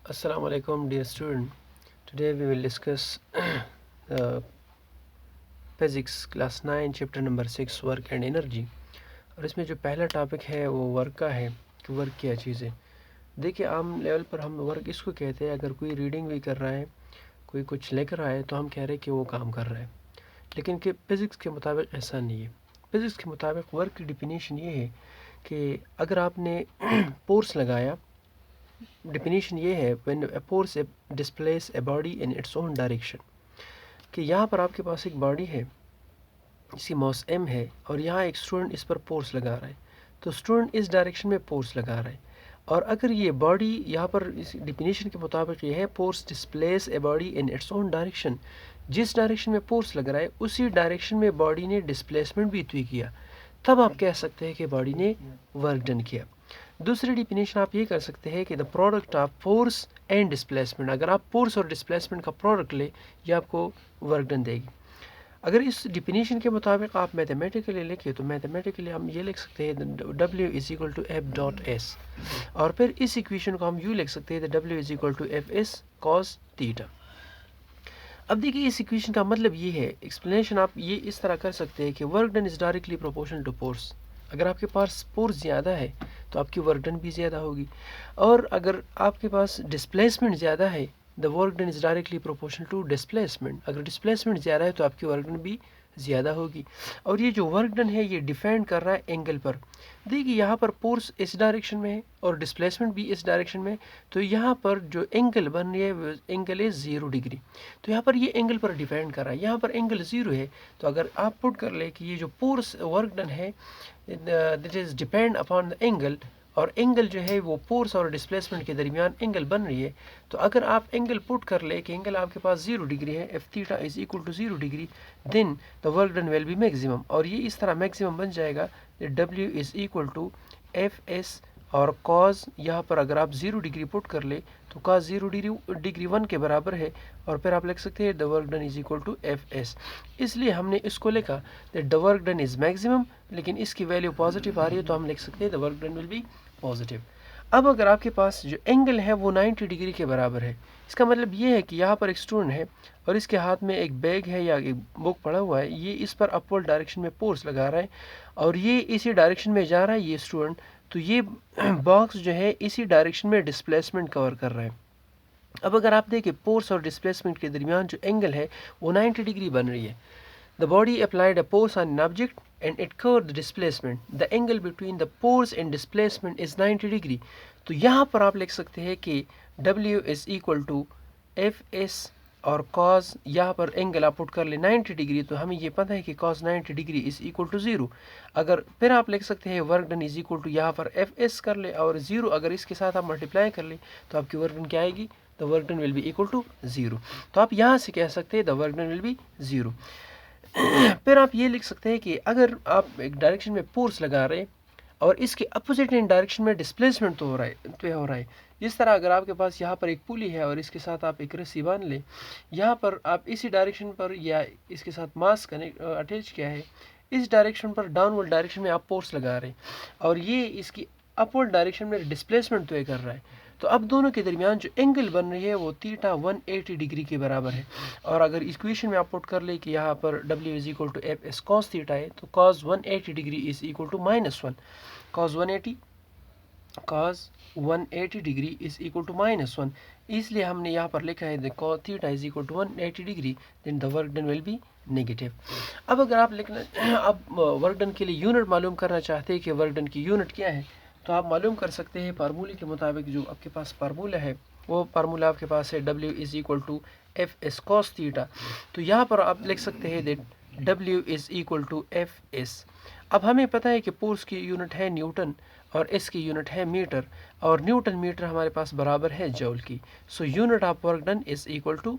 Assalamu alaikum dear student. Today we will discuss physics class 9 chapter number 6 work and energy। और इसमें जो पहला topic है वो वर्क का है कि वर्क क्या चीज़ है। देखिए आम लेवल पर हम वर्क इसको कहते हैं, अगर कोई रीडिंग भी कर रहा है, कोई कुछ लिख रहा है तो हम कह रहे हैं कि वो काम कर रहा है। लेकिन कि फिज़िक्स के मुताबिक ऐसा नहीं है। फिज़िक्स के मुताबिक वर्क की डिफिनीशन ये है कि अगर आपने फोर्स लगाया, डिफिनीशन ये है when a force displace a body in its own direction, कि यहाँ पर आपके पास एक बॉडी है जिसकी मास m है और यहाँ एक स्टूडेंट इस पर फोर्स लगा रहा है, तो स्टूडेंट इस डायरेक्शन में फोर्स लगा रहा है। और अगर ये बॉडी यहाँ पर इस डिफिनीशन के मुताबिक ये है force displace a body in its own direction, जिस डायरेक्शन में फोर्स लग रहा है उसी डायरेक्शन में बॉडी ने डिस्प्लेसमेंट भी तो किया, तब आप कह सकते हैं कि बॉडी ने वर्क डन किया। दूसरी डिफिनेशन आप ये कर सकते हैं कि the product of force and displacement, अगर आप फोर्स और डिस्प्लेसमेंट का प्रोडक्ट ले ये आपको वर्क डन देगी। अगर इस डिफिनेशन के मुताबिक आप मैथमेटिकली लिखें तो मैथमेटिकली हम ये लिख सकते हैं W is equal to F dot S, और फिर इस इक्वेशन को हम यूँ लिख सकते हैं W is equal to F S cos theta. अब देखिए इस इक्वेशन का मतलब ये है, एक्सप्लेनेशन आप ये इस तरह कर सकते हैं कि work done is directly proportional to force. अगर आपके पास फोर्स ज़्यादा है तो आपकी वर्क डन भी ज़्यादा होगी, और अगर आपके पास डिस्प्लेसमेंट ज़्यादा है the work done is directly proportional to displacement, अगर डिस्प्लेसमेंट ज़्यादा है तो आपकी वर्क डन भी ज़्यादा होगी। और ये जो वर्क डन है ये डिपेंड कर रहा है एंगल पर। देखिए यहाँ पर फोर्स इस डायरेक्शन में है और डिस्प्लेसमेंट भी इस डायरेक्शन में है, तो यहाँ पर जो एंगल बन रही है वो एंगल है 0 डिग्री। तो यहाँ पर ये एंगल पर डिपेंड कर रहा है, यहाँ पर एंगल 0 है। तो अगर आप पुट कर ले कि ये जो फोर्स वर्क डन है that is depend upon the angle, और एंगल जो है वो फोर्स और डिस्प्लेसमेंट के दरमियान एंगल बन रही है, तो अगर आप एंगल पुट कर ले कि एंगल आपके पास 0 डिग्री है, F theta is equal to 0 degree, then the work done will be maximum. और ये इस तरह मैक्सिमम बन जाएगा W is equal to F S, और कॉज यहाँ पर अगर आप 0 डिग्री पुट कर ले तो कॉज 0 डिग्री 1 के बराबर है, और फिर आप लिख सकते हैं the work done is equal to F S. इसलिए हमने इसको लिखा that the work done is maximum, लेकिन इसकी वैल्यू पॉजिटिव आ रही है तो हम लिख सकते हैं the work done will B positive. अब अगर आपके पास जो एंगल है वो 90 डिग्री के बराबर है, इसका मतलब ये है कि यहाँ पर एक स्टूडेंट है और इसके हाथ में एक बैग है या एक बुक पड़ा हुआ है, ये इस पर अपवर्ड डायरेक्शन में फोर्स लगा रहा है और ये इसी डायरेक्शन में जा रहा है ये स्टूडेंट, तो ये बॉक्स जो है इसी डायरेक्शन में डिस्प्लेसमेंट कवर कर रहा है। अब अगर आप देखें फोर्स और डिस्प्लेसमेंट के दरमियान जो एंगल है वो 90 डिग्री बन रही है। The body applied a force on an object and it curved the displacement. The angle between the force and displacement is 90 degree. तो यहाँ पर आप लिख सकते हैं कि W is equal to Fs और cos, यहाँ पर एंगल आप पुट कर ले 90 डिग्री, तो हमें ये पता है कि cos 90 degree is equal to 0। अगर फिर आप लिख सकते हैं work done is equal to यहाँ पर Fs कर ले और 0 अगर इसके साथ आप मल्टीप्लाई कर ले तो आपकी वर्क डन क्या आएगी, the work done will be equal to 0। तो आप यहाँ से कह सकते हैं the work done will be 0। फिर आप ये लिख सकते हैं कि अगर आप एक डायरेक्शन में फोर्स लगा रहे हैं और इसके अपोजिट इन डायरेक्शन में डिस्प्लेसमेंट तो हो रहा है। जिस तरह अगर आपके पास यहाँ पर एक पुली है और इसके साथ आप एक रस्सी बांध लें, यहाँ पर आप इसी डायरेक्शन पर या इसके साथ मास कनेक्ट अटैच किया है, इस डायरेक्शन पर डाउनवर्ड डायरेक्शन में आप फोर्स लगा रहे हैं और ये इसकी अपवर्ड डायरेक्शन में डिस्प्लेसमेंट तो कर रहा है, तो अब दोनों के दरमियान जो एंगल बन रही है वो थीटा 180 डिग्री के बराबर है। और अगर इक्वेशन में आप पुट कर ले कि यहाँ पर W is equal to F S cos theta है, तो cos 180 degree is equal to -1, cos 180 degree is equal to -1, इसलिए हमने यहाँ पर लिखा है cos theta is equal to 180 degree, then the work done will be negative. अब अगर आप लिखना अब वर्क डन के लिए यूनिट मालूम करना चाहते हैं कि वर्क डन की यूनिट क्या है, तो आप मालूम कर सकते हैं फार्मूले के मुताबिक। जो आपके पास फार्मूला है वो फार्मूला आपके पास है W is equal to F S cos theta, तो यहाँ पर आप लिख सकते हैं that W is equal to F S. अब हमें पता है कि फोर्स की यूनिट है न्यूटन और एस की यूनिट है मीटर, और न्यूटन मीटर हमारे पास बराबर है जूल की, so unit of work done is equal to